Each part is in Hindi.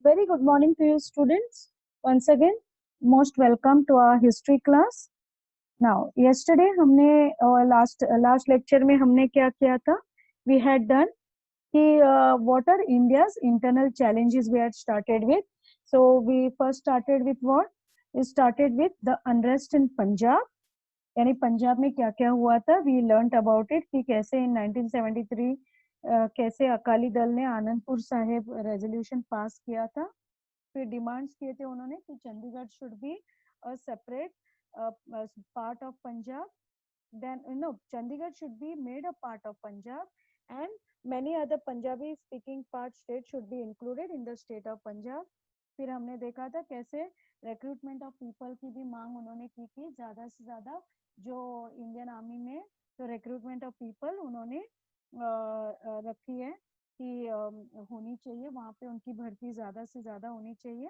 Very good morning to you, students. Once again, most welcome to our history class. Now, yesterday हमने last lecture में हमने क्या किया था? We had done कि what are India's internal challenges we had started with. So we first started with what? We started with the unrest in Punjab. यानी पंजाब में क्या क्या हुआ था. वी लर्नड अबाउट इट कि कैसे इन 1973 कैसे अकाली दल ने आनंदपुर साहिब रेजोल्यूशन पास किया था. फिर डिमांड्स किए थे उन्होंने कि Chandigarh should be a separate part of Punjab. Then no, Chandigarh should be made a part of Punjab and many other Punjabi speaking part states should be included in the state of Punjab. फिर हमने देखा था कैसे रिक्रूटमेंट ऑफ पीपल की भी मांग उन्होंने की थी, ज्यादा से ज्यादा जो इंडियन आर्मी में तो रिक्रूटमेंट ऑफ पीपल उन्होंने रखी है कि होनी चाहिए, वहां पे उनकी भर्ती ज्यादा से ज्यादा होनी चाहिए.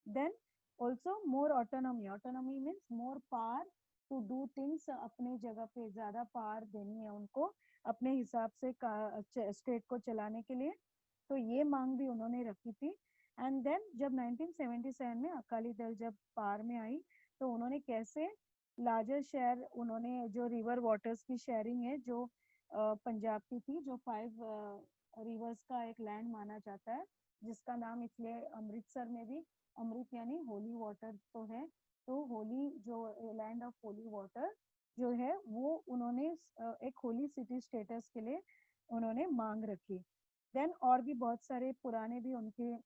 Then also more autonomy means more power to do things, अपने जगह पे ज्यादा पावर देनी है उनको अपने हिसाब से स्टेट को चलाने के लिए. तो ये मांग भी उन्होंने रखी थी. एंड देन जब 1977 में अकाली दल जब पावर में आई तो उन्होंने कैसे लार्जर शेयर, उन्होंने जो रिवर वाटर्स की शेयरिंग है जो पंजाब की थी, जो 5 रिवर्स का एक लैंड माना जाता है, जिसका नाम इसलिए अमृतसर में भी अमृत यानी होली वाटर तो है, तो होली जो लैंड ऑफ होली वाटर जो है वो उन्होंने एक होली सिटी स्टेटस के लिए उन्होंने मांग रखी. देन और भी बहुत सारे पुराने भी उनके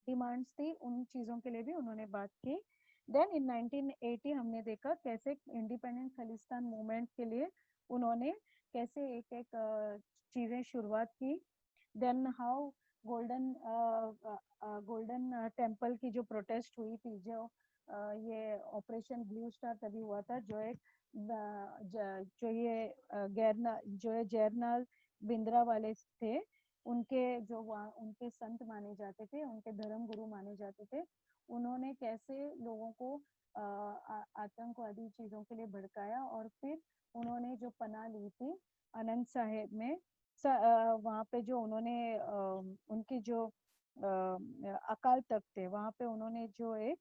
डिमांड्स थी, उन चीजों के लिए भी उन्होंने बात की. देन इन 1980 हमने देखा कैसे इंडिपेंडेंट खालिस्तान मूवमेंट के लिए उन्होंने कैसे एक एक चीजें शुरुआत की. Then how golden Golden Temple की जो प्रोटेस्ट हुई थी, जो ये ऑपरेशन ब्लू स्टार तभी हुआ था, जो एक जो ये जो है जयरनाल बिंद्रा वाले थे, उनके जो उनके संत माने जाते थे, उनके धर्म गुरु माने जाते थे, उन्होंने कैसे लोगों को आतंकवादी चीजों के लिए भड़काया. और फिर उन्होंने जो पनाह ली थी आनंद साहिब में, वहाँ पे जो उन्होंने उनकी जो अकाल तख्त थे वहाँ पे उन्होंने जो एक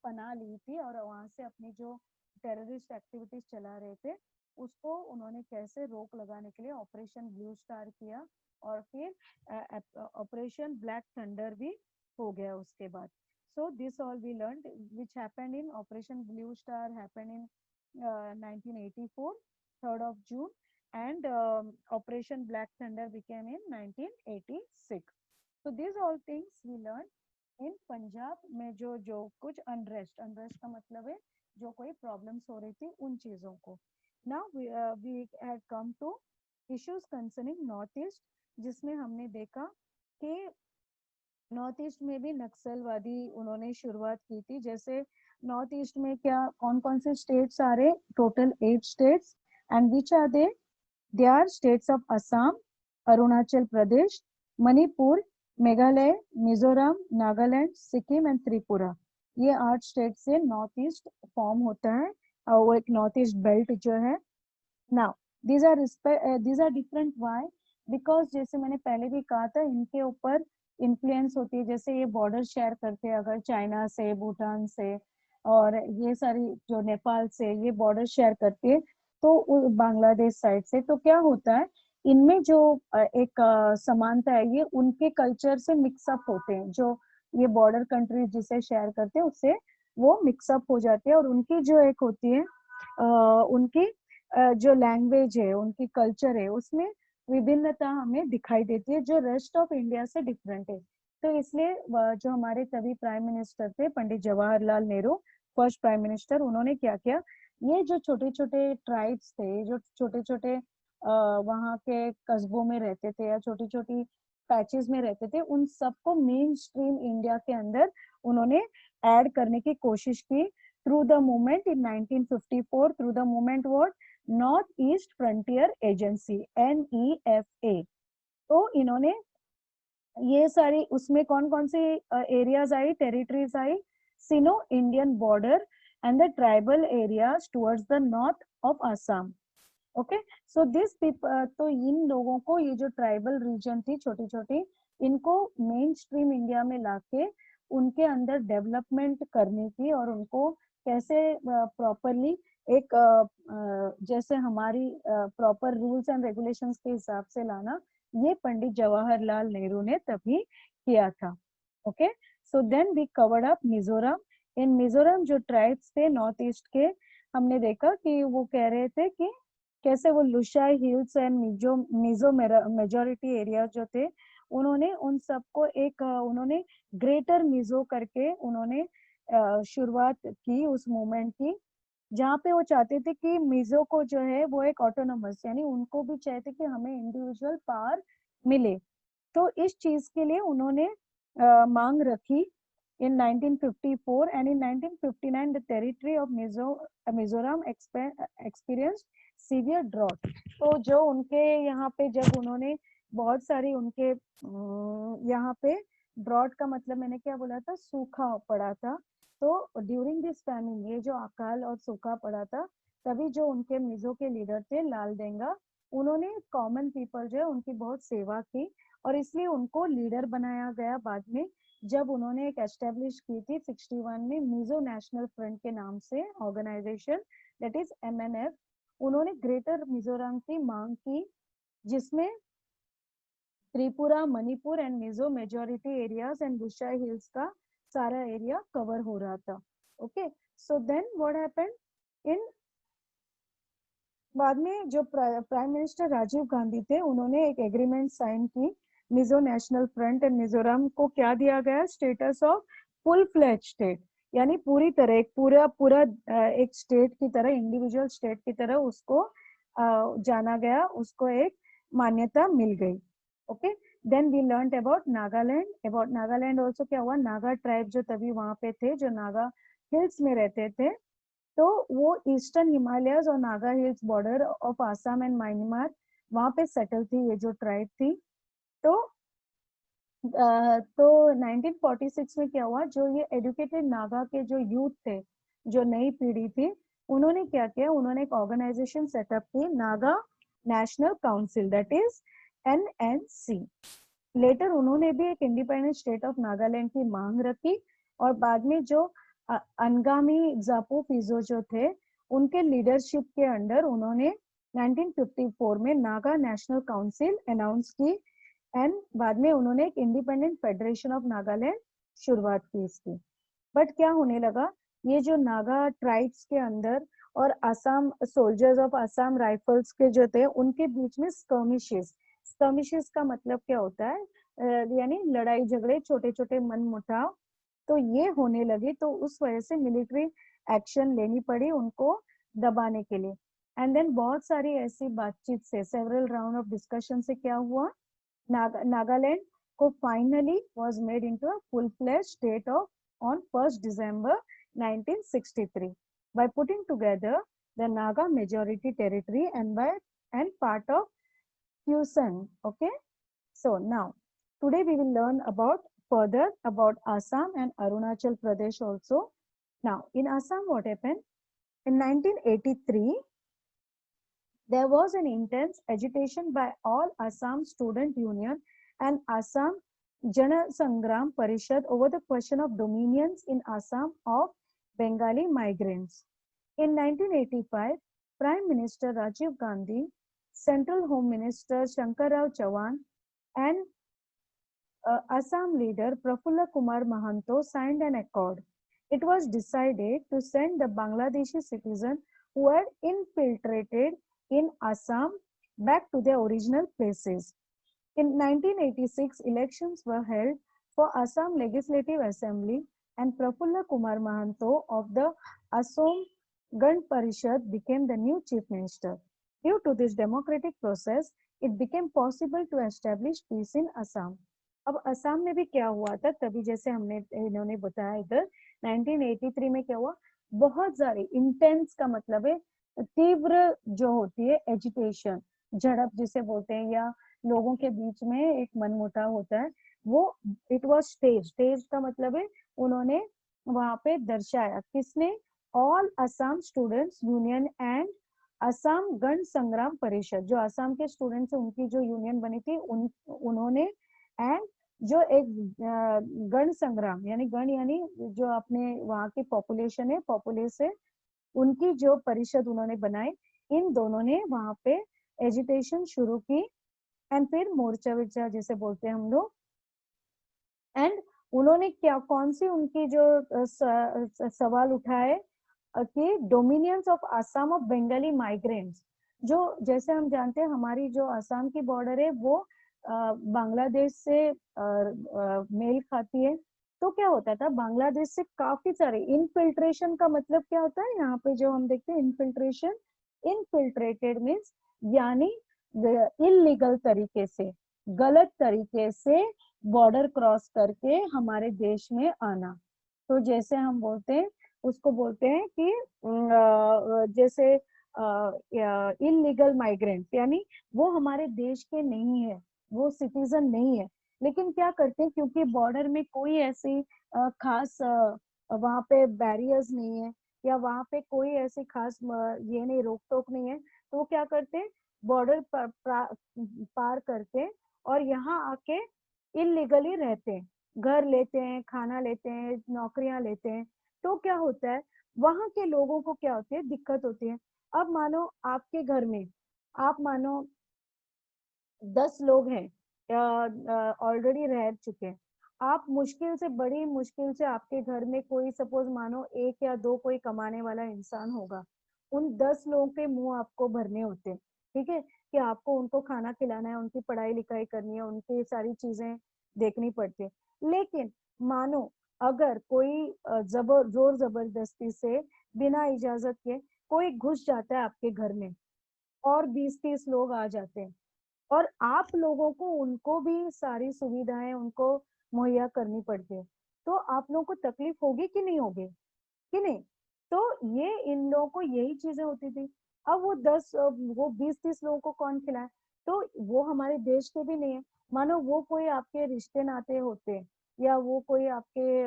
पनाह ली थी और वहाँ से अपनी जो टेररिस्ट एक्टिविटीज चला रहे थे उसको उन्होंने कैसे रोक लगाने के लिए ऑपरेशन ब्लू स्टार किया. और फिर ऑपरेशन ब्लैक थंडर भी हो गया उसके बाद. So this all we learn which happened in Operation Blue Star happened in 1984 3rd of June and Operation Black Thunder became in 1986. So these all things we learned in Punjab में जो कुछ अनरेस्ट का मतलब है जो कोई प्रॉब्लम्स हो रही थी उन चीजों को. Now we had come to issues concerning north east, जिसमें हमने देखा कि नॉर्थ ईस्ट में भी नक्सलवादी उन्होंने शुरुआत की थी. जैसे नॉर्थ ईस्ट में क्या कौन कौन से स्टेट्स आ रहे, total 8 states. And which are they are states of Assam, Arunachal Pradesh, Manipur, Meghalaya, Mizoram, Nagaland, Sikkim and Tripura. ये 8 स्टेट से नॉर्थ ईस्ट फॉर्म होता है और वो एक नॉर्थ ईस्ट बेल्ट जो है. Now these are different. why? Because जैसे मैंने पहले भी कहा था इनके ऊपर इन्फ्लुएंस होती है. जैसे ये बॉर्डर शेयर करते हैं अगर चाइना से, भूटान से और ये सारी जो नेपाल से ये बॉर्डर शेयर करती है, तो बांग्लादेश साइड से, तो क्या होता है इनमें जो एक समानता है ये उनके कल्चर से मिक्सअप होते हैं. जो ये बॉर्डर कंट्रीज जिसे शेयर करते हैं उससे वो मिक्सअप हो जाते हैं और उनकी जो एक होती है उनकी जो लैंग्वेज है, उनकी कल्चर है, उसमें विभिन्नता हमें दिखाई देती है जो रेस्ट ऑफ इंडिया से डिफरेंट है. तो इसलिए जो हमारे तभी प्राइम मिनिस्टर थे Pandit Jawaharlal Nehru, first prime minister, उन्होंने क्या किया, ये जो छोटे छोटे ट्राइब्स थे, जो छोटे छोटे वहाँ के कस्बों में रहते थे या छोटी छोटी पैचेस में रहते थे, उन सबको मेन स्ट्रीम इंडिया के अंदर उन्होंने ऐड करने की कोशिश की through the movement in 1954, through the movement what, north east frontier agency, NEFA. तो इन्होंने ये सारी, उसमें कौन कौन सी एरियाज आई, टेरिटरीज आई, Sino Indian border and the tribal areas towards the north of Assam. Okay, so this people, तो इन लोगों को ये जो ट्राइबल रीजन थी छोटी छोटी इनको मेन स्ट्रीम इंडिया में लाके उनके अंदर डेवलपमेंट करनी थी और उनको कैसे प्रॉपरली एक जैसे हमारी प्रॉपर रूल्स एंड रेगुलेशंस के हिसाब से लाना, ये पंडित जवाहरलाल नेहरू ने तभी किया था। Okay, so then we covered up Mizoram. In Mizoram जो ट्राइब्स थे नॉर्थ ईस्ट के, हमने देखा कि वो कह रहे थे कि कैसे वो Lushai hills and Mizo majority area जो थे, उन्होंने उन सबको एक उन्होंने ग्रेटर मिजो करके उन्होंने शुरुआत की उस मूवमेंट की, जहाँ पे वो चाहते थे कि मिजो को जो है वो एक ऑटोनोमस, यानी उनको भी चाहते कि हमें इंडिविजुअल पावर मिले। तो इस चीज के लिए उन्होंने मांग रखी in 1954, and in 1959 the territory of Mizoram experienced severe drought। तो जो उनके यहाँ पे जब उन्होंने बहुत सारी उनके यहाँ पे ड्रॉट का मतलब मैंने क्या बोला था, सूखा पड़ा था। तो ड्यूरिंग दिस फैमिन, ये जो अकाल और सूखा पड़ा था, तभी जो उनके मिजो के लीडर थे लाल देंगा, उन्होंने कॉमन पीपल जो है उनकी बहुत सेवा की और इसलिए उनको लीडर बनाया गया। बाद में जब उन्होंने एक एस्टेब्लिश की थी 61 में मिजो नेशनल फ्रंट के नाम से ऑर्गेनाइजेशन, दैट इज MNF, उन्होंने ग्रेटर मिजोरम की मांग की, जिसमें Tripura, Manipur and Mizo majority areas and Bushai hills का सारा एरिया कवर हो रहा था। Okay, so then what happened in बाद में जो प्राइम मिनिस्टर राजीव गांधी थे, उन्होंने एक एग्रीमेंट साइन की Mizo National Front and Mizoram को क्या दिया गया, status of full fledge state, यानी पूरी तरह एक पूरा पूरा एक स्टेट की तरह, इंडिविजुअल स्टेट की तरह उसको जाना गया, उसको एक मान्यता मिल गई। Okay, then we learn about Nagaland. About Nagaland also क्या हुआ, नागा ट्राइब जो तभी वहां पे थे, जो नागा हिल्स में रहते थे, तो वो ईस्टर्न हिमालयस और Naga hills border of Assam and Myanmar, वहां पे सेटल थी ये जो ट्राइब थी। तो 1946 में क्या हुआ, जो ये एजुकेटेड नागा के जो यूथ थे, जो नई पीढ़ी थी, उन्होंने क्या किया, उन्होंने एक ऑर्गेनाइजेशन सेटअप की, Naga National Council, that is NNC। Later उन्होंने भी एक इंडिपेंडेंट स्टेट ऑफ नागालैंड की मांग रखी और बाद में जो अनगामी जापो फिजो जो थे, उनके लीडरशिप के अंडर उन्होंने 1954 में नागा नेशनल काउंसिल अनाउंस की एंड बाद में उन्होंने एक इंडिपेंडेंट फेडरेशन ऑफ नागालैंड शुरुआत की इसकी। बट क्या होने लगा, ये जो नागा ट्राइब्स के अंदर और Assam soldiers of Assam rifles के जो थे, उनके बीच में स्कर्मिशेस, स्कर्मिशेस का मतलब क्या होता है, यानी लड़ाई झगड़े, छोटे छोटे मनमुटाव, तो ये होने लगे, तो उस वजह से मिलिट्री एक्शन लेनी पड़ी उनको दबाने के लिए। एंड देन बहुत सारी ऐसी बातचीत से, सेवरल राउंड ऑफ डिस्कशन से क्या हुआ, नागालैंड को finally was made into a full fledge state of on 1st December 1963 by putting together the Naga majority territory and part of Fusion. Okay, so now today we will learn about further about Assam and Arunachal Pradesh also. Now in Assam what happened in 1983, there was an intense agitation by all Assam Student Union and Assam Jana Sangram Parishad over the question of dominions in Assam of Bengali migrants. In 1985, Prime Minister Rajiv Gandhi, Central Home Minister Shankar Rao Chavan, and Assam leader Prafulla Kumar Mahanto signed an accord. It was decided to send the Bangladeshi citizen who had infiltrated in Assam back to their original places. In 1986, elections were held for Assam Legislative Assembly and Prafulla Kumar Mahanto of the Assam Gan Parishad became the new chief minister. Due to this democratic process, it became possible to establish peace in Assam. अब असम में भी क्या हुआ था, तभी जैसे हमने इन्होंने बताया इधर 1983 में क्या हुआ, बहुत सारे इंटेंस का मतलब है तीव्र जो होती है एजिटेशन, झड़प जिसे बोलते हैं, या लोगों के बीच में एक मनमुटाव होता है, वो इट वाज स्टेज, स्टेज का मतलब है उन्होंने वहां पे दर्शाया, किसने, all Assam students union and Assam गण संग्राम परिषद, जो असम के स्टूडेंट्स उनकी जो यूनियन बनी थी उन्होंने, एंड जो एक गण संग्राम यानी गण यानी जो अपने वहाँ की पॉपुलेशन है, पॉपुलेस है, उनकी जो परिषद उन्होंने बनाई, इन दोनों ने वहां पे एजिटेशन शुरू की। एंड फिर मोर्चा विर्चा जिसे बोलते हैं हम लोग। एंड उन्होंने क्या कौन सी उनकी जो सवाल उठाए कि dominions of Assam of Bengali migrants. जो जैसे हम जानते हैं हमारी जो आसाम की बॉर्डर है वो बांग्लादेश से मेल खाती है। तो क्या होता था, बांग्लादेश से काफी सारे इनफिल्ट्रेशन का मतलब क्या होता है, यहाँ पे जो हम देखते हैं इनफिल्ट्रेशन, इनफिल्ट्रेटेड मीन्स यानी इलीगल तरीके से, गलत तरीके से बॉर्डर क्रॉस करके हमारे देश में आना। तो जैसे हम बोलते हैं उसको बोलते हैं कि जैसे इलीगल माइग्रेंट यानी वो हमारे देश के नहीं है, वो सिटीजन नहीं है, लेकिन क्या करते हैं क्योंकि बॉर्डर में कोई ऐसी खास वहां पे बैरियर्स नहीं है या वहां पे कोई ऐसी खास ये नहीं, रोक टोक नहीं है, तो वो क्या करते हैं बॉर्डर पार करके और यहाँ आके इलीगली रहते हैं, घर लेते हैं, खाना लेते हैं, नौकरियां लेते हैं। तो क्या होता है वहां के लोगों को क्या होती है, दिक्कत होती है। अब मानो आपके घर में, आप मानो 10 लोग हैं ऑलरेडी रह चुके हैं, आप मुश्किल से, बड़ी मुश्किल से आपके घर में कोई सपोज मानो एक या दो कोई कमाने वाला इंसान होगा, उन 10 लोगों के मुंह आपको भरने होते हैं, ठीक है, कि आपको उनको खाना खिलाना है, उनकी पढ़ाई लिखाई करनी है, उनकी सारी चीजें देखनी पड़ती है। लेकिन मानो अगर कोई जोर जबरदस्ती से बिना इजाजत के कोई घुस जाता है आपके घर में और 20-30 लोग आ जाते हैं और आप लोगों को उनको भी सारी सुविधाएं उनको मुहैया करनी पड़ती है, तो आप लोगों को तकलीफ होगी कि नहीं होगी, कि नहीं। तो ये इन लोगों को यही चीजें होती थी। अब वो 20-30 लोगों को कौन खिलाए, तो वो हमारे देश के भी नहीं है। मानो वो कोई आपके रिश्ते नाते होते या वो कोई आपके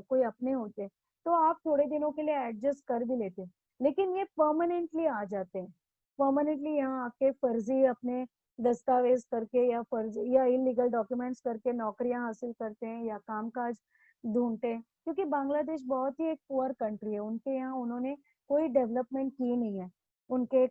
कोई अपने होते, तो आप थोड़े दिनों के लिए एडजस्ट कर भी लेते, लेकिन ये परमानेंटली आ जाते हैं, परमानेंटली यहाँ आके फर्जी अपने दस्तावेज करके या फर्जी या इलीगल डॉक्यूमेंट्स करके नौकरियां हासिल करते हैं या कामकाज ढूंढते हैं। क्योंकि बांग्लादेश बहुत ही एक पुअर कंट्री है, उनके यहाँ उन्होंने कोई डेवलपमेंट की नहीं है। उनके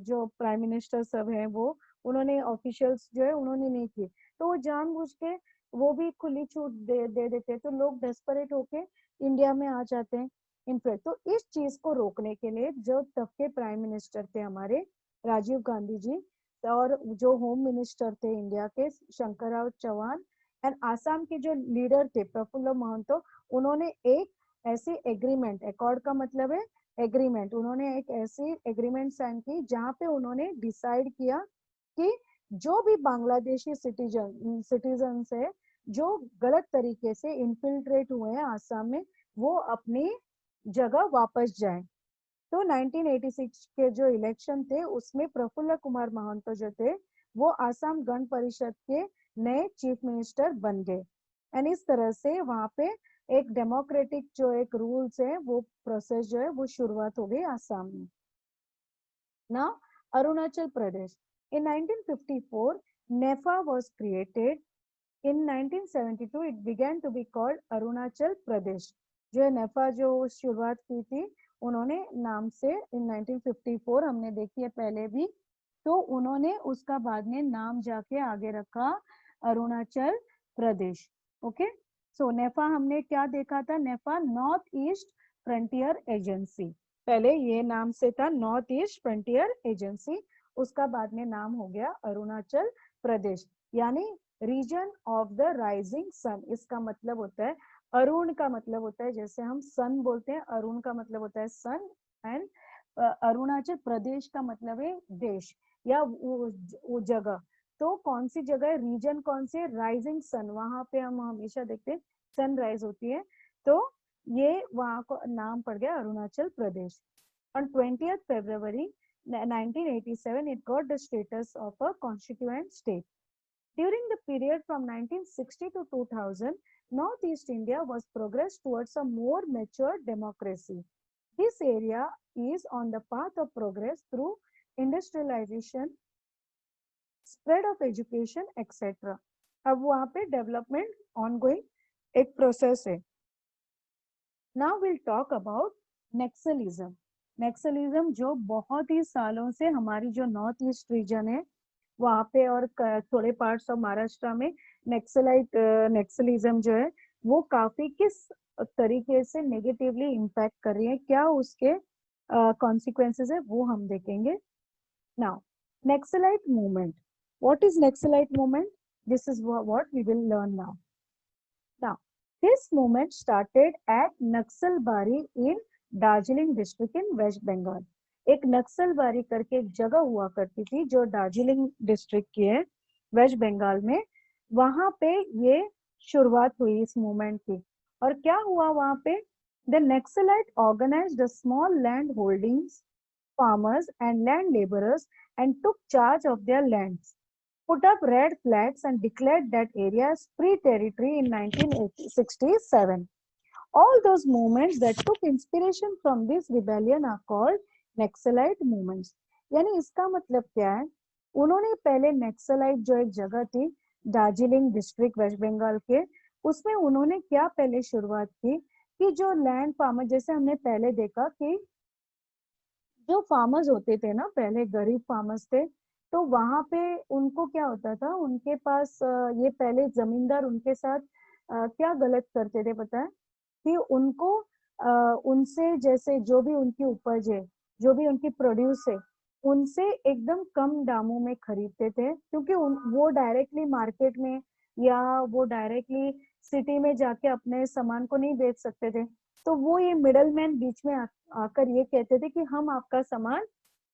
जो प्राइम मिनिस्टर सब है वो, उन्होंने ऑफिशियल्स जो है उन्होंने नहीं किए, तो वो जानबूझ के वो भी खुली छूट दे देते हैं, तो लोग डेस्परेट होके इंडिया में आ जाते हैं। इनफैक्ट तो इस चीज को रोकने के लिए जो तब के प्राइम मिनिस्टर थे हमारे राजीव गांधी जी, और जो होम मिनिस्टर थे इंडिया के शंकरराव चौहान, एंड आसाम के जो लीडर थे प्रफुल्ल महंतो, उन्होंने एक ऐसी एग्रीमेंट, अकॉर्ड का मतलब है एग्रीमेंट, उन्होंने एक ऐसी एग्रीमेंट साइन की जहां पे उन्होंने डिसाइड किया कि जो भी बांग्लादेशी सिटीजन है जो गलत तरीके से इन्फिल्ट्रेट हुए हैं आसाम में, वो अपनी जगह वापस जाए। तो 1986 के जो इलेक्शन थे उसमें प्रफुल्ल कुमार महंतो जो थे वो आसाम गण परिषद के नए चीफ मिनिस्टर बन गए। एंड इस तरह से वहां पे एक डेमोक्रेटिक जो एक रूल्स है वो प्रोसेस जो है वो शुरुआत हो गई आसाम में। Now, Arunachal Pradesh. In 1954, NEFA was created. In 1972, it began to be called Arunachal Pradesh. जो है नेफा जो शुरुआत की थी उन्होंने नाम से इन 1954 हमने देखी है पहले भी, तो उन्होंने उसका बाद में नाम जाके आगे रखा अरुणाचल प्रदेश। ओके, सो नेफा हमने क्या देखा था, नेफा नॉर्थ ईस्ट फ्रंटियर एजेंसी, पहले ये नाम से था नॉर्थ ईस्ट फ्रंटियर एजेंसी, उसका बाद में नाम हो गया अरुणाचल प्रदेश, यानी region of the rising sun. इसका मतलब होता है अरुण का मतलब होता है जैसे हम सन बोलते हैं, अरुण का मतलब होता है सन, एंड अरुणाचल प्रदेश का मतलब है देश या वो जगह। तो कौन सी जगह, रीजन कौन सी है, राइजिंग सन, वहां पे हम हमेशा देखते हैं सनराइज होती है, तो ये वहां को नाम पड़ गया अरुणाचल प्रदेश। On 20th February 1987, it got the status of a constituent state. During the period from 1960 to 2000, Northeast India was progress towards a more mature democracy. This area is on the path of progress through industrialization, spread of education, etc. अब वहां पे डेवलपमेंट ऑनगोइंग एक प्रोसेस है। Now will talk about Naxalism. Naxalism जो बहुत ही सालों से हमारी जो नॉर्थ ईस्ट रीजन है वहां पे और थोड़े पार्ट्स ऑफ महाराष्ट्र में नेक्सलिज्म जो है वो काफी किस तरीके से नेगेटिवली इम्पैक्ट कर रही है, क्या उसके कॉन्सिक्वेंसेस है वो हम देखेंगे। Now Naxalite movement, what is Naxalite movement, this is what we will learn now. Now, this movement started at Naxalbari in Darjeeling district in waste Bengal. एक नक्सलबारी करके एक जगह हुआ करती थी जो दार्जिलिंग डिस्ट्रिक्ट की है वेस्ट बंगाल में, वहां पे ये शुरुआत हुई इस मूवमेंट की। और क्या हुआ वहां पे, the Naxalite organized the small land holdings farmers and land laborers and took charge of their lands, put up red flags and declared that area as free territory in 1967. All those movements that took inspiration from this rebellion are called Naxalite movements. यानी इसका मतलब क्या है, उन्होंने पहले नक्सलाइट जो एक जगह थी दार्जिलिंग डिस्ट्रिक्ट वेस्ट बंगाल के, उसमें उन्होंने क्या पहले शुरुआत की कि जो लैंड फार्मर, जैसे हमने पहले देखा कि जो फार्मर्स होते थे ना पहले गरीब फार्मर्स थे, तो वहां पे उनको क्या होता था, उनके पास ये पहले जमींदार उनके साथ क्या गलत करते थे पता है, कि उनको उनसे जैसे जो भी उनकी उपज है, जो भी उनकी प्रोड्यूस है, उनसे एकदम कम दामों में खरीदते थे, क्योंकि वो डायरेक्टली मार्केट में या वो डायरेक्टली सिटी में जाके अपने सामान को नहीं बेच सकते थे। तो वो ये मिडल मैन बीच में आकर ये कहते थे कि हम आपका सामान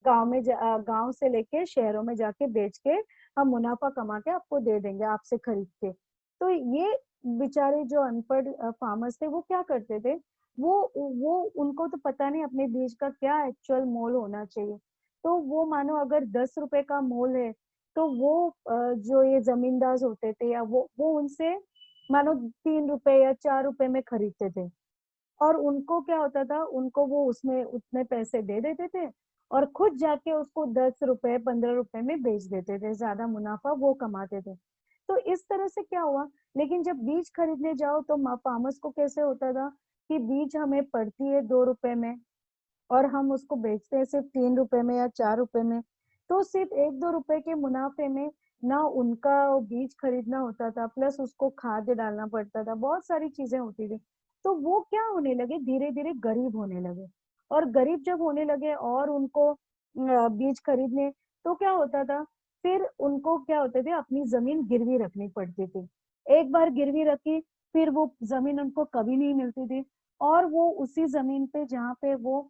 गांव से लेके शहरों में जाके बेच के हम मुनाफा कमा के आपको दे देंगे, आपसे खरीद के। तो ये बेचारे जो अनपढ़ फार्मर्स थे वो क्या करते थे, वो उनको तो पता नहीं अपने बीज का क्या एक्चुअल मोल होना चाहिए। तो वो मानो अगर 10 रुपए का मोल है, तो वो जो ये जमींदार होते थे या वो उनसे मानो 3 रुपए या 4 रुपए में खरीदते थे। और उनको क्या होता था, उनको वो उसमें उतने पैसे दे देते थे और खुद जाके उसको 10 रुपए 15 रुपए में बेच देते थे, ज्यादा मुनाफा वो कमाते थे। तो इस तरह से क्या हुआ, लेकिन जब बीज खरीदने जाओ तो फार्मर्स को कैसे होता था कि बीज हमें पड़ती है 2 रुपए में और हम उसको बेचते हैं सिर्फ 3 रुपए में या 4 रुपए में। तो सिर्फ 1-2 रुपए के मुनाफे में ना उनका बीज खरीदना होता था, प्लस उसको खाद डालना पड़ता था, बहुत सारी चीजें होती थी। तो वो क्या होने लगे, धीरे धीरे गरीब होने लगे। और गरीब जब होने लगे और उनको बीज खरीदने, तो क्या होता था, फिर उनको क्या होते थे, अपनी जमीन गिरवी रखनी पड़ती थी। एक बार गिरवी रखी, फिर वो जमीन उनको कभी नहीं मिलती थी, और वो उसी जमीन पे जहाँ पे वो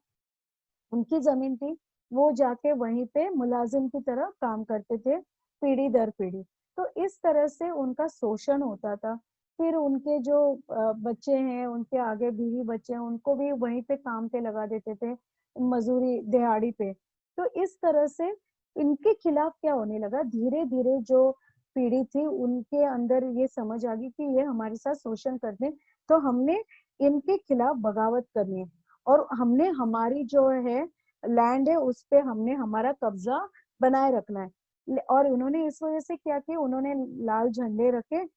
उनकी जमीन थी, वो जाके वहीं पे मुलाजिम की तरह काम करते थे पीढ़ी दर पीढ़ी। तो इस तरह से उनका शोषण होता था। फिर उनके जो बच्चे हैं, उनके आगे बीवी बच्चे हैं, उनको भी वहीं पे काम पे लगा देते थे, मजूरी दिहाड़ी पे। तो इस तरह से इनके खिलाफ क्या होने लगा, धीरे धीरे जो पीढ़ी थी उनके अंदर ये समझ आ गई कि ये हमारे साथ शोषण करते हैं, तो हमने इनके खिलाफ बगावत करनी है, और हमने हमारी जो है लैंड है उस पे हमने हमारा कब्जा बनाए रखना है। और उन्होंने इस वजह से क्या किया, उन्होंने लाल झंडे रखे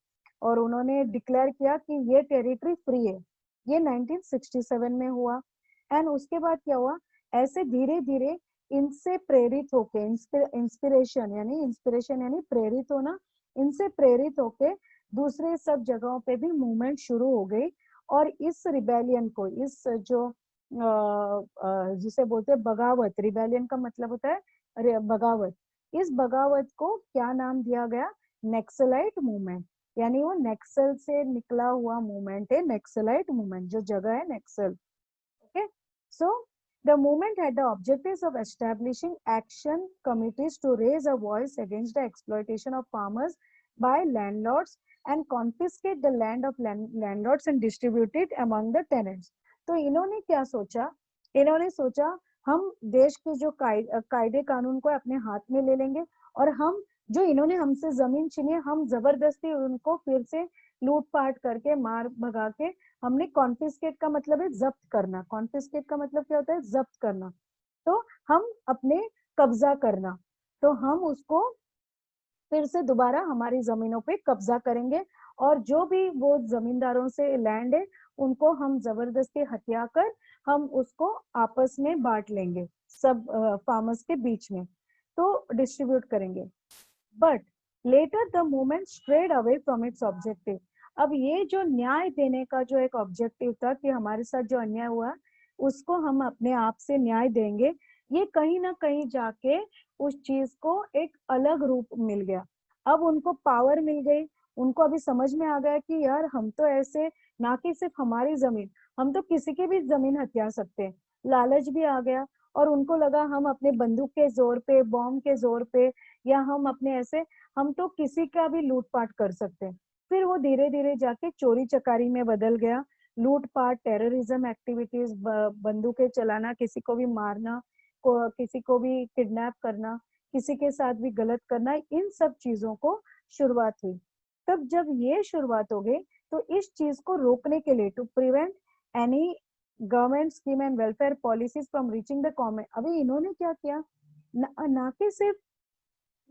और उन्होंने डिक्लेयर किया कि ये टेरिटरी फ्री है। ये 1967 में हुआ। एंड उसके बाद क्या हुआ, ऐसे धीरे धीरे इनसे प्रेरित होके, इंस्पिरेशन यानी प्रेरित होना, इनसे प्रेरित होके दूसरे सब जगहों पे भी मूवमेंट शुरू हो गई। और इस रिबेलियन को, इस जो जिसे बोलते हैं बगावत, रिबेलियन का मतलब होता है बगावत, इस बगावत को क्या नाम दिया गया, नेक्सलाइट मूवमेंट। यानी वो नेक्सल से निकला हुआ मूवमेंट है, नेक्सलाइट मूवमेंट, जो जगह है Naxal. Okay, so the movement had the objectives of establishing action committees to raise a voice against the exploitation of farmers by landlords and confiscate the land of landlords and distribute it among the tenants. तो इन्होंने क्या सोचा, इन्होंने सोचा हम देश के जो कायदे कानून को अपने हाथ में ले लेंगे, और हम जो इन्होंने हमसे जमीन छीनी है, हम जबरदस्ती उनको फिर से लूटपाट करके मार भगा के, हमने कॉन्फिस्केट का मतलब है जब्त करना, कॉन्फिस्केट का मतलब क्या होता है, जब्त करना। तो हम अपने कब्जा करना, तो हम उसको फिर से दोबारा हमारी जमीनों पे कब्जा करेंगे और जो भी वो जमींदारों से लैंड है उनको हम जबरदस्ती हत्या कर हम उसको आपस में बांट लेंगे, सब फार्मर्स के बीच में तो डिस्ट्रीब्यूट करेंगे। But later the movement strayed away from its objective. अब ये जो न्याय देने का जो एक ऑब्जेक्टिव था कि हमारे साथ जो अन्याय हुआ उसको हम अपने आप से न्याय देंगे, ये कहीं ना कहीं जाके उस चीज को एक अलग रूप मिल गया। अब उनको पावर मिल गई, उनको अभी समझ में आ गया कि यार हम तो ऐसे ना कि सिर्फ हमारी जमीन, हम तो किसी की भी जमीन हथिया सकते हैं। लालच भी आ गया और उनको लगा हम अपने बंदूक के जोर पे, बॉम्ब के जोर पे या हम अपने ऐसे हम तो किसी का भी लूटपाट कर सकते हैं। फिर वो धीरे धीरे जाके चोरी चकारी में बदल गया। लूटपाट, टेररिज्म एक्टिविटीज, बंदूकें चलाना, किसी को भी मारना, किसी को भी किडनैप करना, किसी के साथ भी गलत करना, इन सब चीजों को शुरुआत हुई। तब जब ये शुरुआत हो गई तो इस चीज को रोकने के लिए, to prevent any government scheme and welfare policies from reaching the common, अभी इन्होंने क्या किया, ना कि सिर्फ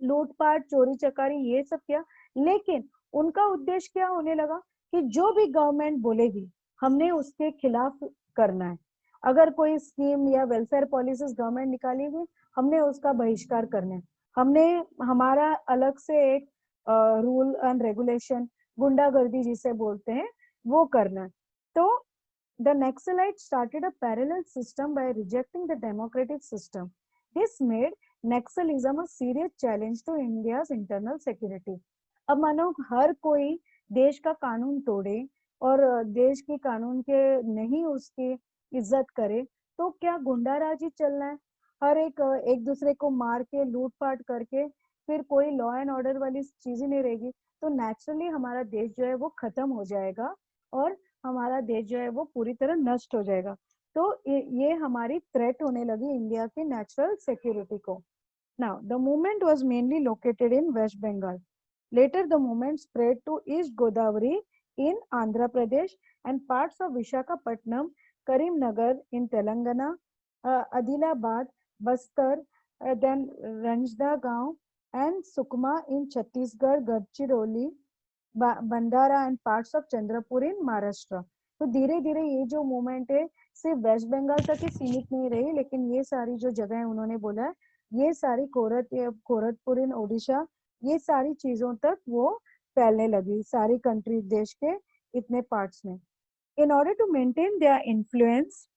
लूटपाट, चोरी चकारी ये सब किया, लेकिन उनका उद्देश्य क्या होने लगा कि जो भी गवर्नमेंट बोलेगी हमने उसके खिलाफ करना है। अगर कोई स्कीम या वेलफेयर पॉलिसीज गवर्नमेंट निकालेगी हमने उसका बहिष्कार करना है। हमने हमारा अलग से एक रूल एंड रेगुलेशन, गुंडागर्दी जिसे बोलते हैं, वो करना है। तो the Naxalites started a parallel system by rejecting the democratic system. This made Naxalism a serious challenge to India's internal security. अब मानो हर कोई देश का कानून तोड़े और देश के कानून के नहीं उसकी इज्जत करे तो क्या गुंडाराज ही चलना है? हर एक एक दूसरे को मार के लूटपाट करके फिर कोई लॉ एंड ऑर्डर वाली चीज ही नहीं रहेगी। तो नेचुरली हमारा देश जो है वो खत्म हो जाएगा और हमारा देश जो है वो पूरी तरह नष्ट हो जाएगा। तो ये हमारी थ्रेट होने लगी इंडिया की नेचुरल सिक्योरिटी को। Now the movement was mainly located in waste Bengal. Later the movement spread to East Godavari in Andhra Pradesh and parts of Visakhapatnam, Karimnagar in Telangana, Adilabad, Bastar, then Ranjanagaon and Sukma in Chhattisgarh, Gadchiroli, Bhandara and parts of Chandrapur in Maharashtra. तो धीरे धीरे ये जो मूवमेंट है सिर्फ वेस्ट बंगाल तक ही सीमित नहीं रही, लेकिन ये सारी जो जगह उन्होंने बोला है ये सारी खोरतपुर इन ओडिशा, ये सारी चीजों तक वो फैलने लगी सारी कंट्री देश के इतने पार्ट्स में। In order to maintain their influence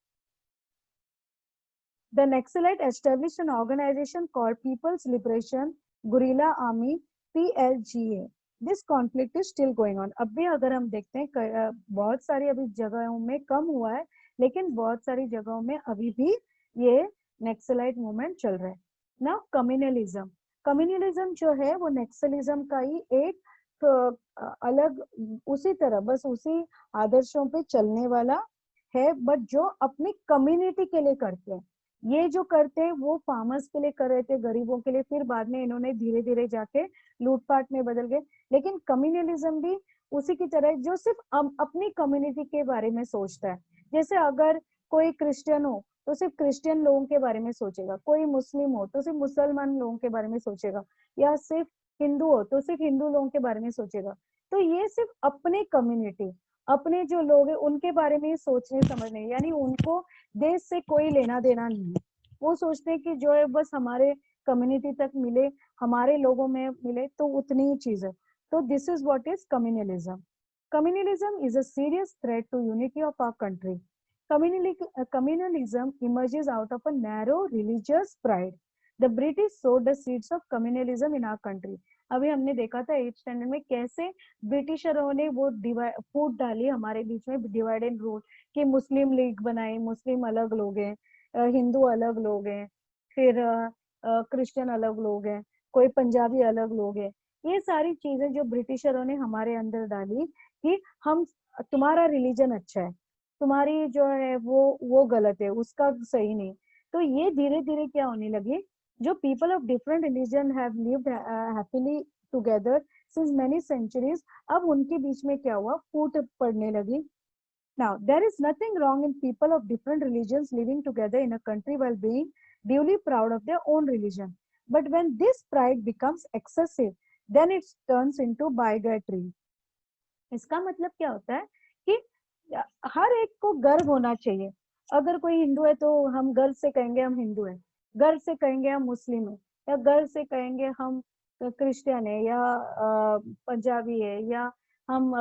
the Naxalite established an organization called People's Liberation Guerrilla Army PLGA. This conflict is still going on. अब भी अगर हम देखते हैं बहुत सारी अभी जगहों में कम हुआ है, लेकिन बहुत सारी जगहों में अभी भी ये नक्सलाइट मूवमेंट चल रहा है। Now कम्युनलिज्म, कम्युनलिज्म जो है वो नक्सलिज्म का ही एक अलग, उसी तरह बस उसी आदर्शों पे चलने वाला है, बट जो अपनी कम्युनिटी के लिए करते हैं। ये जो करते हैं वो फार्मर्स के लिए कर रहे थे, गरीबों के लिए, फिर बाद में इन्होंने धीरे धीरे जाके लूटपाट में बदल गए। लेकिन कम्युनलिज्म भी उसी की तरह जो सिर्फ अपनी कम्युनिटी के बारे में सोचता है। जैसे अगर कोई क्रिश्चियन हो तो सिर्फ क्रिश्चियन लोगों के बारे में सोचेगा, कोई मुस्लिम हो तो सिर्फ मुसलमान लोगों के बारे में सोचेगा, या सिर्फ हिंदू हो तो सिर्फ हिंदू लोगों के बारे में सोचेगा। तो ये सिर्फ अपने कम्युनिटी, अपने जो लोग हैं उनके बारे में सोचने समझने, यानी उनको देश से कोई लेना देना नहीं है। वो सोचते हैं कि जो है बस हमारे कम्युनिटी तक मिले, हमारे लोगों में मिले, तो उतनी ही चीज है। तो this is what is communalism. Communalism is a serious threat to unity of our country. Communalism emerges out of a narrow religious pride. The British sowed the seeds of communalism in our country. अभी हमने देखा था 8th स्टैंडर्ड में कैसे ब्रिटिशरों ने वो फूट डाली हमारे बीच में, डिवाइड एंड रूल, कि मुस्लिम लीग बनाई, मुस्लिम अलग लोग हैं, हिंदू अलग लोग हैं, फिर क्रिश्चियन अलग लोग हैं, कोई पंजाबी अलग लोग हैं। ये सारी चीजें जो ब्रिटिशरों ने हमारे अंदर डाली कि हम, तुम्हारा रिलीजन अच्छा है, तुम्हारी जो है वो गलत है, उसका सही नहीं। तो ये धीरे धीरे क्या होने लगी, जो people of different religion have lived happily together since many centuries, अब उनके बीच में क्या हुआ, फूट पड़ने लगी। Now, there is nothing wrong in people of different religions living together in a country while being duly proud of their own religion. But when this pride becomes excessive, then it turns into bigotry. इसका मतलब क्या होता है कि हर एक को गर्व होना चाहिए। अगर कोई हिंदू है तो हम गर्व से कहेंगे हम हिंदू हैं, गर्व से कहेंगे हम मुस्लिम हैं, या गर्व से कहेंगे हम क्रिश्चियन है, या पंजाबी है, या हम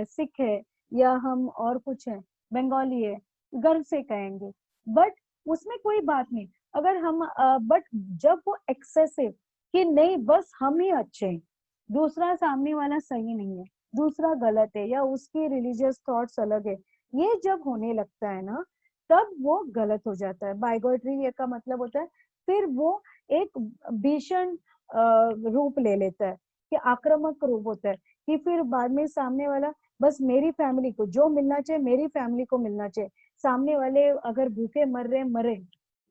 सिख है, या हम और कुछ है, बंगाली है, गर्व से कहेंगे। बट उसमें कोई बात नहीं। अगर हम बट जब वो एक्सेसिव कि नहीं बस हम ही अच्छे हैं, दूसरा सामने वाला सही नहीं है, दूसरा गलत है, या उसकी रिलीजियस थॉट्स अलग है, ये जब होने लगता है ना, तब वो गलत हो जाता है। बाइगोट्री का मतलब होता है फिर वो एक भीषण रूप ले लेता है, कि आक्रामक रूप होता है, कि फिर बाद में सामने वाला बस मेरी फैमिली को जो मिलना चाहिए मेरी फैमिली को मिलना चाहिए, सामने वाले अगर भूखे मर रहे मरे,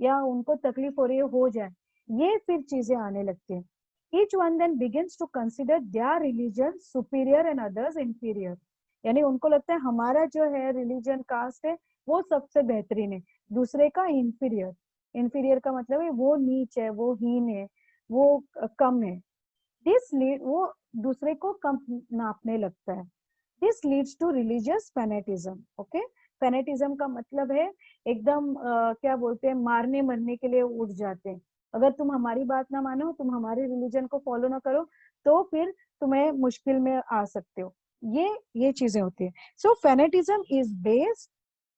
या उनको तकलीफ हो रही है हो जाए, ये फिर चीजें आने लगती है। Each one then begins to consider their religion superior and others inferior. यानी उनको लगता है हमारा जो है रिलीजन कास्ट है वो सबसे बेहतरीन है, दूसरे का इंफीरियर। इंफीरियर का मतलब है वो नीच है, वो हीन है, वो कम है। दिस लीड वो दूसरे को कम नापने लगता है। This leads to religious fanaticism. Okay, fanaticism का मतलब है एकदम क्या बोलते हैं, मारने मरने के लिए उठ जाते हैं। अगर तुम हमारी बात ना मानो, तुम हमारे रिलीजन को फॉलो ना करो, तो फिर तुम्हें मुश्किल में आ सकते हो। ये चीजें होती है। So fanaticism is based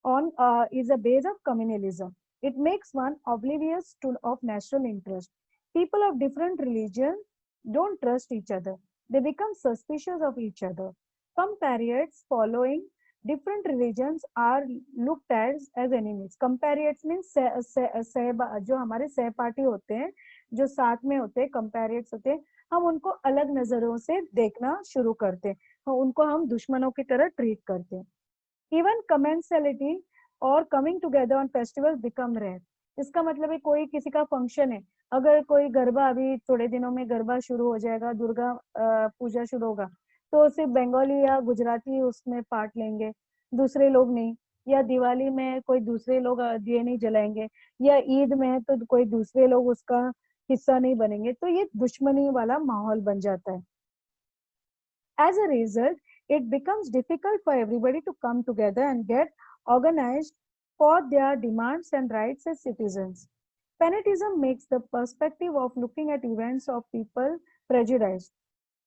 on is a base of communalism. It makes one oblivious to of national interest. People of different religions don't trust each other. They become suspicious of each other. Comparates following different religions are looked at as enemies. Comparates means जो हमारे सहपाठी होते हैं, जो साथ में होते हैं, comparates होते हैं, हम उनको अलग नजरों से देखना शुरू करते हैं, उनको हम दुश्मनों की तरह ट्रीट करते हैं। Even commensality और coming together on festivals become rare. इसका मतलब है कोई किसी का फंक्शन है, अगर कोई गरबा अभी थोड़े दिनों में गरबा शुरू हो जाएगा, दुर्गा पूजा शुरू होगा, तो सिर्फ बंगाली या गुजराती उसमें पार्ट लेंगे, दूसरे लोग नहीं। या दिवाली में कोई दूसरे लोग दिए नहीं जलाएंगे, या ईद में है तो कोई दूसरे लोग उसका हिस्सा नहीं बनेंगे, तो ये दुश्मनी वाला माहौल बन जाता है। As a result, it becomes difficult for everybody to come together and get organized for their demands and rights as citizens. Fanatism makes the perspective of looking at events of people prejudiced.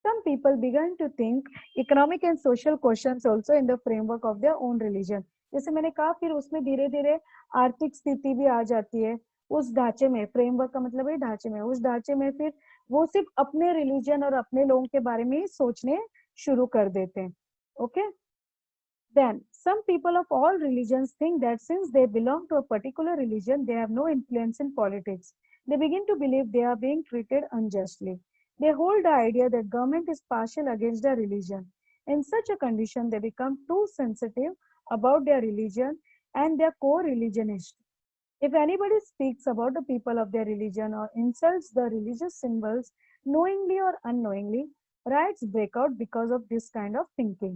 Some people begin to think economic and social questions also in the framework of their own religion. जैसे मैंने कहा, फिर उसमें धीरे धीरे आर्थिक स्थिति भी आ जाती है उस ढांचे में। फ्रेमवर्क का मतलब है ढांचे में, उस ढांचे में फिर वो सिर्फ अपने रिलीजन और अपने लोगों के बारे में ही सोचने शुरू कर देते हैं। Okay, then some people of all religions think that since they belong to a particular religion they have no influence in politics. They begin to believe they are being treated unjustly. They hold the idea that government is partial against their religion. In such a condition they become too sensitive about their religion and their co-religionists. If anybody speaks about the people of their religion or insults the religious symbols knowingly or unknowingly, riots break out because of this kind of thinking.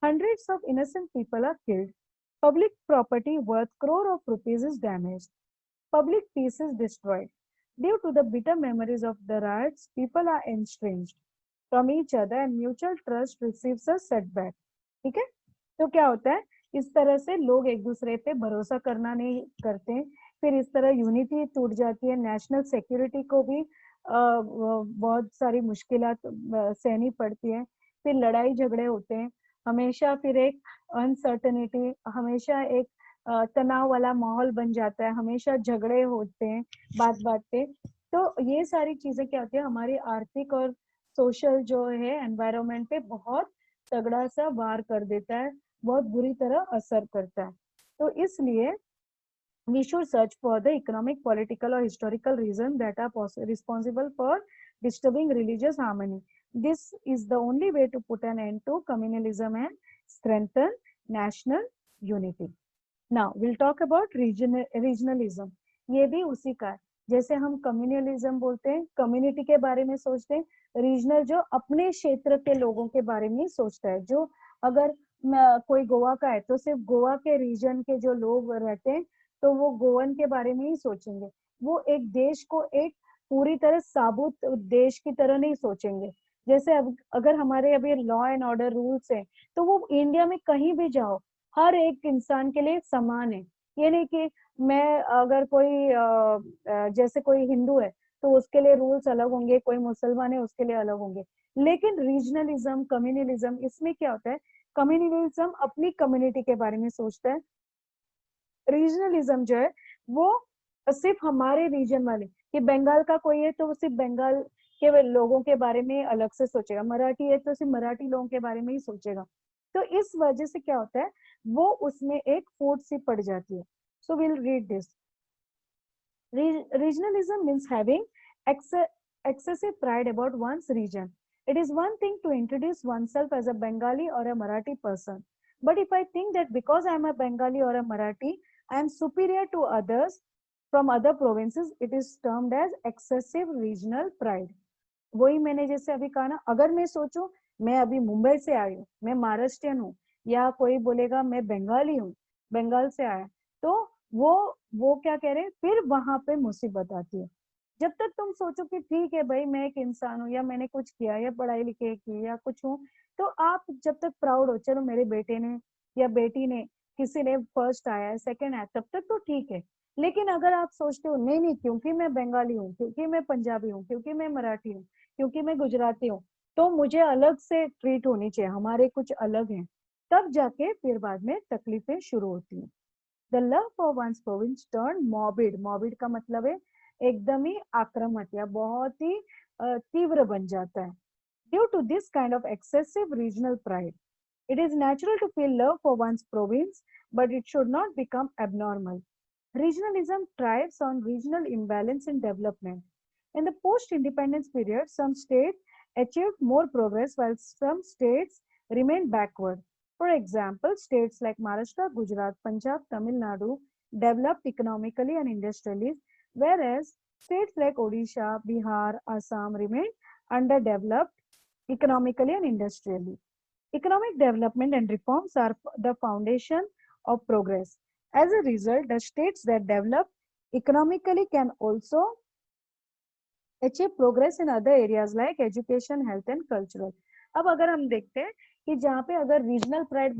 Hundreds of innocent people are killed. Public property worth crore of rupees is damaged. Public peace is destroyed. Due to the bitter memories of the riots, people are estranged from each other and mutual trust receives a setback. ठीक है, तो क्या होता है, इस तरह से लोग एक दूसरे पे भरोसा करना नहीं करते, फिर इस तरह यूनिटी टूट जाती है। नेशनल सिक्योरिटी को भी बहुत सारी मुश्किलात सहनी पड़ती है, फिर लड़ाई झगड़े होते हैं हमेशा, फिर एक अनसर्टेनिटी, हमेशा एक तनाव वाला माहौल बन जाता है, हमेशा झगड़े होते हैं बात बात पे। तो ये सारी चीजें क्या होती है, हमारी आर्थिक और सोशल जो है एनवायरनमेंट पे बहुत तगड़ा सा वार कर देता है, बहुत बुरी तरह असर करता है। तो इसलिए we should search for the economic, political, or historical reasons that are responsible for disturbing religious harmony. This is the only way to put an end to communalism and strengthen national unity. Now we'll talk about regionalism. ये भी उसी का है, जैसे हम कम्युनलिज्म बोलते हैं, कम्युनिटी के बारे में सोचते हैं, रीजनल जो अपने क्षेत्र के लोगों के बारे में सोचता है। जो अगर कोई गोवा का है तो सिर्फ गोवा के रीजन के जो लोग रहते हैं तो वो गोवन के बारे में ही सोचेंगे, वो एक देश को एक पूरी तरह साबुत देश की तरह नहीं सोचेंगे। जैसे अब अगर हमारे अभी लॉ एंड ऑर्डर रूल्स है, तो वो इंडिया में कहीं भी जाओ हर एक इंसान के लिए समान है। ये नहीं कि मैं अगर कोई जैसे कोई हिंदू है तो उसके लिए रूल्स अलग होंगे, कोई मुसलमान है उसके लिए अलग होंगे। लेकिन रीजनलिज्म, कम्युनलिज्म, इसमें क्या होता है, कम्युनलिज्म अपनी कम्युनिटी के बारे में सोचता है, रीजनलिज्म जो है वो सिर्फ हमारे रीजन वाले, कि बंगाल का कोई है तो वो सिर्फ बंगाल के लोगों के बारे में अलग से सोचेगा, मराठी है तो सिर्फ मराठी लोगों के बारे में ही सोचेगा। तो इस वजह से क्या होता है, वो उसमें एक फूट सी पड़ जाती है। So will read this. Regionalism means having excessive pride about one's region. It is one thing to introduce oneself as a Bengali or a Marathi person. But if I think that because I am a Bengali or a Marathi, I am superior to others from other provinces, it is termed as excessive regional pride. वही मैंने जैसे अभी कहा ना, अगर मैं सोचूं मैं अभी मुंबई से आई हूँ, मैं महाराष्ट्रियन हूँ, या कोई बोलेगा मैं बंगाली हूँ, बंगाल से आया, तो वो वो क्या कह रहे हैं, फिर वहां पे मुसीबत आती है। जब तक तुम सोचो कि ठीक है भाई मैं एक इंसान हूँ, या मैंने कुछ किया, या पढ़ाई लिखाई की, या कुछ हूँ, तो आप जब तक प्राउड हो, चलो मेरे बेटे ने या बेटी ने, किसी ने फर्स्ट आया है, सेकंड आया, तब तक तो ठीक है। लेकिन अगर आप सोचते हो नहीं नहीं, क्योंकि मैं बंगाली हूँ, क्योंकि मैं पंजाबी हूँ, क्योंकि मैं मराठी हूँ, क्योंकि मैं गुजराती हूँ, तो मुझे अलग से ट्रीट होनी चाहिए, हमारे कुछ अलग हैं, तब जाके फिर बाद में तकलीफें शुरू होती हैं। The love for one's province turn morbid, morbid का मतलब है एकदम ही आक्रामक या बहुत ही तीव्र बन जाता है। Due to this kind of excessive regional pride, it is natural to feel love for one's province, but it should not become abnormal. Regionalism thrives on regional imbalance in development. In the post-independence period, some states achieved more progress while some states remained backward. For example, states like Maharashtra, Gujarat, Punjab, Tamil Nadu developed economically and industrially, whereas states like Odisha, Bihar, Assam remained underdeveloped economically and industrially. Economic development and reforms are the foundation of progress. As a result, the states that develop economically can also achieve progress in other areas like education, health and cultural. अब अगर हम देखते हैं कि जहाँ पे अगर रीजनल प्राइड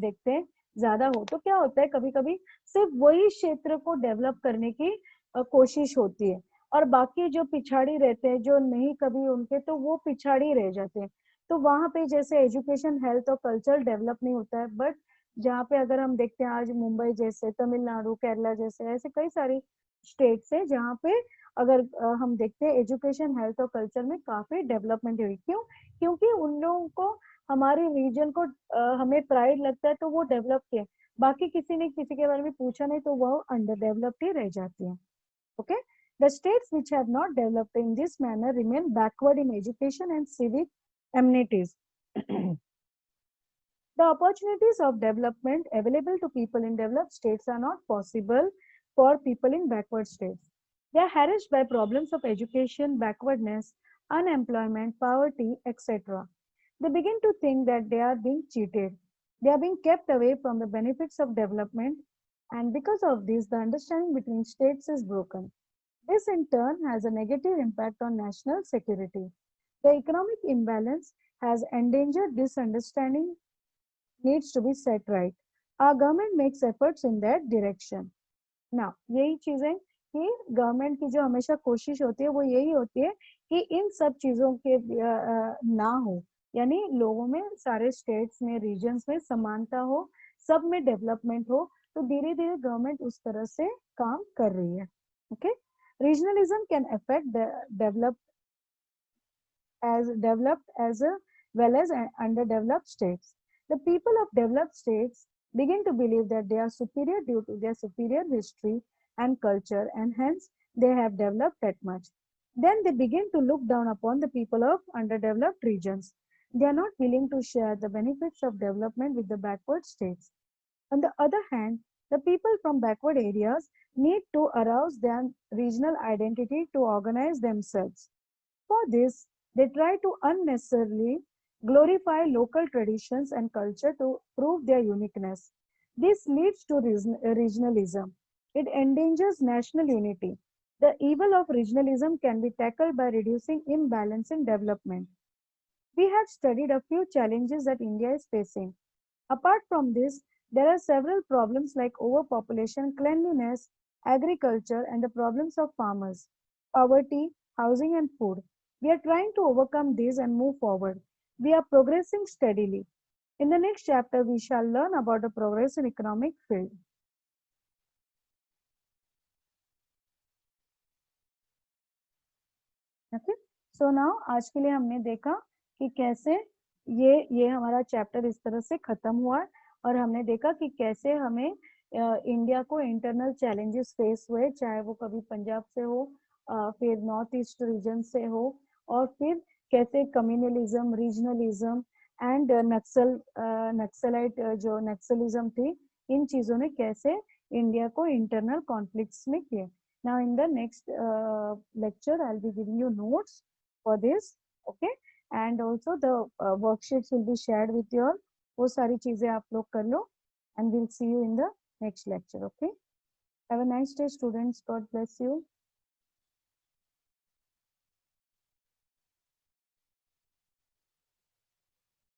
देखते हैं ज्यादा हो, तो क्या होता है, कभी कभी सिर्फ वही क्षेत्र को डेवलप करने की कोशिश होती है, और बाकी जो पिछाड़ी रहते हैं, जो नहीं कभी उनके, तो वो पिछाड़ी रह जाते हैं। तो वहां पे जैसे एजुकेशन, हेल्थ और कल्चर डेवलप नहीं होता है। बट जहाँ पे अगर हम देखते हैं आज मुंबई जैसे, तमिलनाडु, केरला जैसे, ऐसे कई सारी स्टेट्स है जहाँ पे अगर हम देखते हैं एजुकेशन, हेल्थ और कल्चर में काफी डेवलपमेंट हुई। क्यों? क्योंकि उन लोगों को हमारे रीजन को हमें प्राइड लगता है तो वो डेवलप किए, बाकी किसी ने किसी के बारे में पूछा नहीं तो वो अंडर डेवलप्ड ही रह जाती है। Okay, the states which have not developed in this manner remain backward in education and civic amenities. The opportunities of development available to people in developed states are not possible for people in backward states. They are harassed by problems of education, backwardness, unemployment, poverty, etc. They begin to think that they are being cheated. They are being kept away from the benefits of development, and because of this, the understanding between states is broken. This in turn has a negative impact on national security. The economic imbalance has endangered this understanding needs to be set right. Our government makes efforts in that direction. Now, यही चीजें कि गवर्नमेंट की जो हमेशा कोशिश होती है वो यही होती है कि इन सब चीजों के ना हो, यानी लोगों में, सारे स्टेट्स में, रीजन्स में समानता हो, सब में डेवलपमेंट हो। तो धीरे धीरे गवर्नमेंट उस तरह से काम कर रही है। Okay, regionalism can affect developed as well as underdeveloped states. The people of developed states begin to believe that they are superior due to their superior history and culture, and hence they have developed that much. Then they begin to look down upon the people of underdeveloped regions. They are not willing to share the benefits of development with the backward states. On the other hand, the people from backward areas need to arouse their regional identity to organize themselves. For this, they try to unnecessarily glorify local traditions and culture to prove their uniqueness. This leads to regionalism. It endangers national unity. The evil of regionalism can be tackled by reducing imbalance in development. We have studied a few challenges that India is facing. Apart from this, there are several problems like overpopulation, cleanliness, agriculture, and the problems of farmers, poverty, housing, and food. We are trying to overcome these and move forward. We are progressing steadily. In the next chapter, we shall learn about the progress in economic field. Okay, so now आज के लिए हमने देखा कि कैसे ये हमारा चैप्टर इस तरह से खत्म हुआ और हमने देखा कि कैसे हमें इंडिया को इंटरनल चैलेंजेस फेस हुए, चाहे वो कभी पंजाब से हो, फिर नॉर्थ ईस्ट रीजन से हो, और फिर कैसे कम्युनलिज्म, रीजनलिज्म एंड नक्सलाइट जो नक्सलिज्म थी, इन चीजों ने कैसे इंडिया को इंटरनल कॉन्फ्लिक्ट्स में किए. Now in the next lecture, I'll be giving you notes for this, okay? And also the worksheets will be shared with you all. वो सारी चीजें आप लोग कर लो, and we'll see you in the next lecture, okay? Have a nice day, students. God bless you.